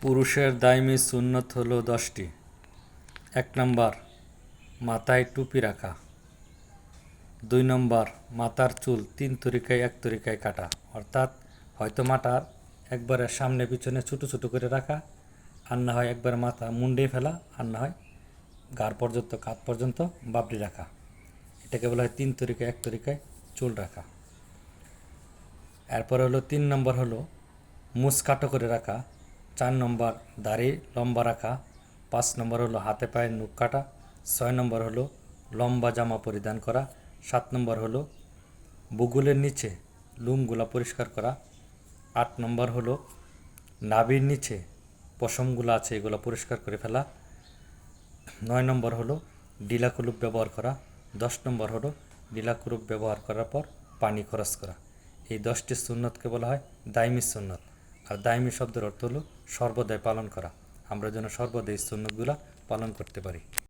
পুরুষের দাইমি সুন্নত হলো 10টি। 1 নম্বর, মাথায় টুপি রাখা। 2 নম্বর, মাথার চুল 3 তরিকায় 1 তরিকায় কাটা, অর্থাৎ হয়তো মাথার একবারে সামনে পিছনে ছোটো ছোটো করে রাখা, আর না হয় একবার মাথা মুন্ডে ফেলা, আর না হয় গাড় পর্যন্ত কাঁধ পর্যন্ত বাবরি রাখা। এটাকে বলা হয় 3 তরিকায় 1 তরিকায় চুল রাখা। এরপর হলো 3 নম্বর হলো মুছ কাটো করে রাখা। 4 নম্বর, দাড়ি লম্বা রাখা। 5 নম্বর হলো হাতে পায়ে নখ কাটা। 6 নম্বর হলো লম্বা জামা পরিধান করা। 7 নম্বর হলো বুগুলের নিচে লুমগুলা পরিষ্কার করা। 8 নম্বর হলো নাভির নিচে পশমগুলো আছে এগুলো পরিষ্কার করে ফেলা। 9 নম্বর হলো ডিলা কুলুপ ব্যবহার করা। 10 নম্বর হলো ডিলা কুলুপ ব্যবহার করার পর পানি খরচ করা। এই 10টি সুন্নতকে বলা হয় দাইমি সুন্নত। আর দাইমি শব্দের অর্থ হলো সর্বদাই পালন করা। আমরা যেন সর্বদাই সুন্নতগুলা পালন করতে পারি।